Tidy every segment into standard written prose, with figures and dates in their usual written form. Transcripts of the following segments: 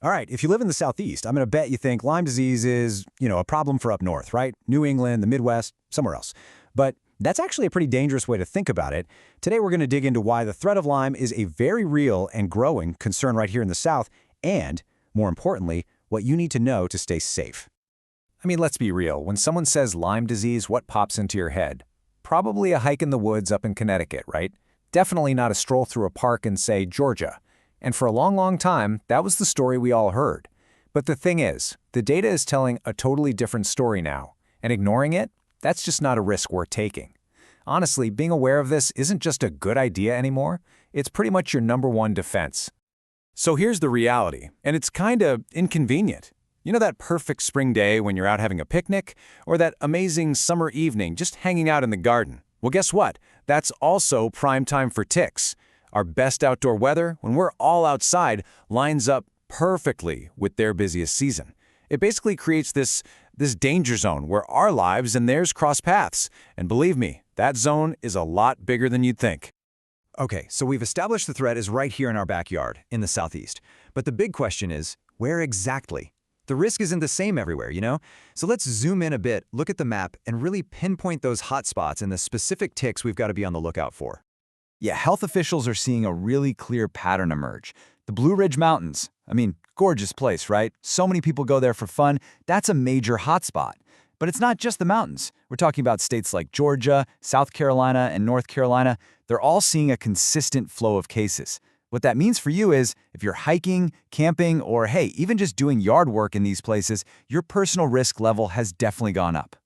All right, if you live in the Southeast, I'm going to bet you think Lyme disease is, a problem for up north, right? New England, the Midwest, somewhere else. But that's actually a pretty dangerous way to think about it. Today, we're going to dig into why the threat of Lyme is a very real and growing concern right here in the South, and, more importantly, what you need to know to stay safe. I mean, let's be real. When someone says Lyme disease, what pops into your head? Probably a hike in the woods up in Connecticut, right? Definitely not a stroll through a park in, say, Georgia. And for a long, long time, that was the story we all heard. But the thing is, the data is telling a totally different story now. And ignoring it, that's just not a risk worth taking. Honestly, being aware of this isn't just a good idea anymore. It's pretty much your #1 defense. So here's the reality, and it's kinda inconvenient. You know that perfect spring day when you're out having a picnic? Or that amazing summer evening just hanging out in the garden? Well, guess what? That's also prime time for ticks. Our best outdoor weather, when we're all outside, lines up perfectly with their busiest season. It basically creates this danger zone where our lives and theirs cross paths. And believe me, that zone is a lot bigger than you'd think. Okay, so we've established the threat is right here in our backyard, in the Southeast. But the big question is, where exactly? The risk isn't the same everywhere, So let's zoom in a bit, look at the map, and really pinpoint those hot spots and the specific ticks we've got to be on the lookout for. Yeah, health officials are seeing a really clear pattern emerge. The Blue Ridge Mountains. I mean, gorgeous place, right? So many people go there for fun. That's a major hotspot. But it's not just the mountains. We're talking about states like Georgia, South Carolina, and North Carolina. They're all seeing a consistent flow of cases. What that means for you is, if you're hiking, camping, or hey, even just doing yard work in these places, your personal risk level has definitely gone up.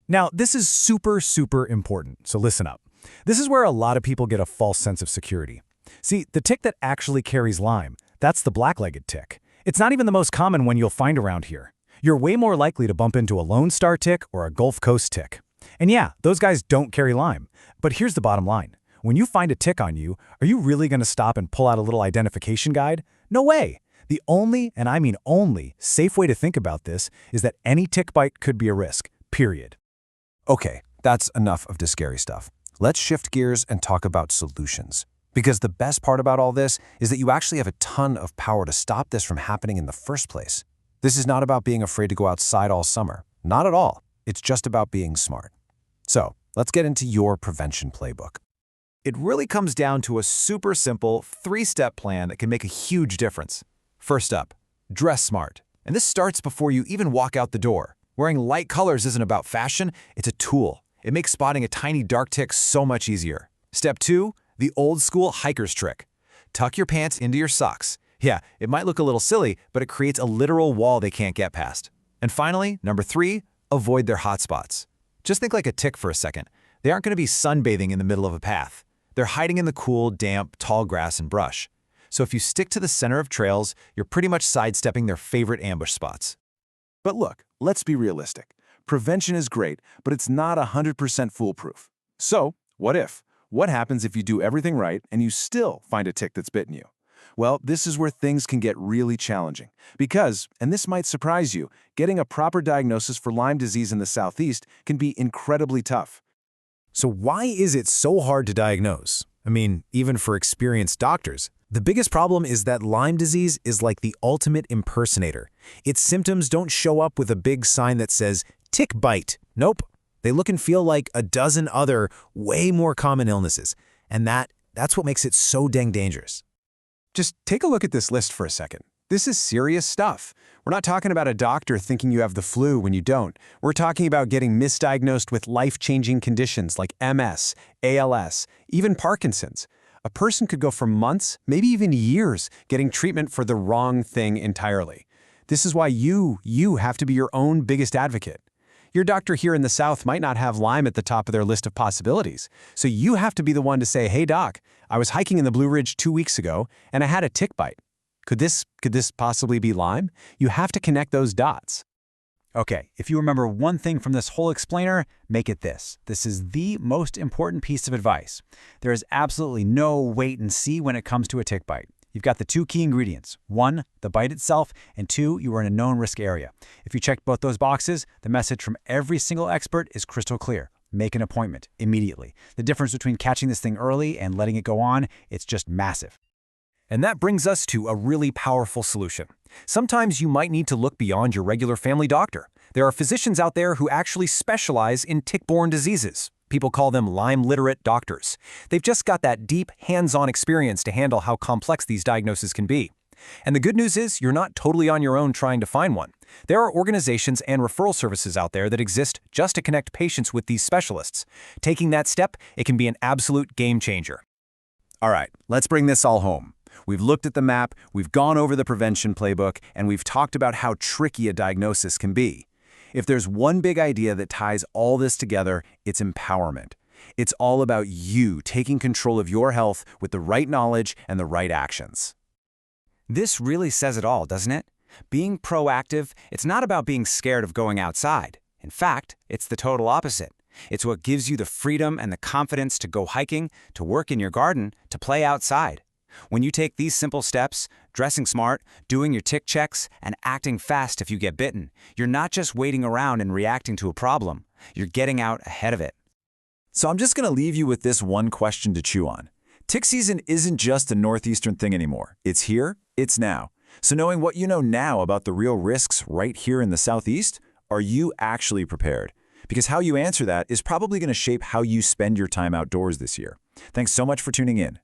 Now, this is super, super important, so listen up. This is where a lot of people get a false sense of security. See, the tick that actually carries Lyme, that's the black-legged tick. It's not even the most common one you'll find around here. You're way more likely to bump into a Lone Star tick or a Gulf Coast tick. And yeah, those guys don't carry Lyme. But here's the bottom line. When you find a tick on you, are you really going to stop and pull out a little identification guide? No way! The only, and I mean only, safe way to think about this is that any tick bite could be a risk, period. Okay, that's enough of the scary stuff. Let's shift gears and talk about solutions. Because the best part about all this is that you actually have a ton of power to stop this from happening in the first place. This is not about being afraid to go outside all summer. Not at all. It's just about being smart. So, let's get into your prevention playbook. It really comes down to a super simple 3-step plan that can make a huge difference. First up, dress smart. And this starts before you even walk out the door. Wearing light colors isn't about fashion, it's a tool. It makes spotting a tiny dark tick so much easier. Step 2, the old-school hiker's trick. Tuck your pants into your socks. Yeah, it might look a little silly, but it creates a literal wall they can't get past. And finally, number 3, avoid their hot spots. Just think like a tick for a second. They aren't going to be sunbathing in the middle of a path. They're hiding in the cool, damp, tall grass and brush. So if you stick to the center of trails, you're pretty much sidestepping their favorite ambush spots. But look, let's be realistic. Prevention is great, but it's not 100% foolproof. So, what if? What happens if you do everything right and you still find a tick that's bitten you? Well, this is where things can get really challenging. Because, and this might surprise you, getting a proper diagnosis for Lyme disease in the Southeast can be incredibly tough. So why is it so hard to diagnose? I mean, even for experienced doctors. The biggest problem is that Lyme disease is like the ultimate impersonator. Its symptoms don't show up with a big sign that says, tick bite. Nope. They look and feel like a dozen other, way more common illnesses. And that's what makes it so dang dangerous. Just take a look at this list for a second. This is serious stuff. We're not talking about a doctor thinking you have the flu when you don't. We're talking about getting misdiagnosed with life-changing conditions like MS, ALS, even Parkinson's. A person could go for months, maybe even years, getting treatment for the wrong thing entirely. This is why you have to be your own biggest advocate. Your doctor here in the South might not have Lyme at the top of their list of possibilities. So you have to be the one to say, hey doc, I was hiking in the Blue Ridge 2 weeks ago and I had a tick bite. Could this possibly be Lyme? You have to connect those dots. Okay, if you remember one thing from this whole explainer, make it this. This is the most important piece of advice. There is absolutely no wait and see when it comes to a tick bite. You've got the 2 key ingredients. 1, the bite itself, and 2, you are in a known risk area. If you check both those boxes, the message from every single expert is crystal clear. Make an appointment immediately. The difference between catching this thing early and letting it go on, it's just massive. And that brings us to a really powerful solution. Sometimes you might need to look beyond your regular family doctor. There are physicians out there who actually specialize in tick-borne diseases. People call them Lyme-literate doctors. They've just got that deep, hands-on experience to handle how complex these diagnoses can be. And the good news is you're not totally on your own trying to find one. There are organizations and referral services out there that exist just to connect patients with these specialists. Taking that step, it can be an absolute game changer. All right, let's bring this all home. We've looked at the map, we've gone over the prevention playbook, and we've talked about how tricky a diagnosis can be. If there's one big idea that ties all this together, it's empowerment. It's all about you taking control of your health with the right knowledge and the right actions. This really says it all, doesn't it? Being proactive, it's not about being scared of going outside. In fact, it's the total opposite. It's what gives you the freedom and the confidence to go hiking, to work in your garden, to play outside. When you take these simple steps, dressing smart, doing your tick checks, and acting fast if you get bitten, you're not just waiting around and reacting to a problem. You're getting out ahead of it. So I'm just going to leave you with this one question to chew on. Tick season isn't just a northeastern thing anymore. It's here, it's now. So knowing what you know now about the real risks right here in the southeast, are you actually prepared? Because how you answer that is probably going to shape how you spend your time outdoors this year. Thanks so much for tuning in.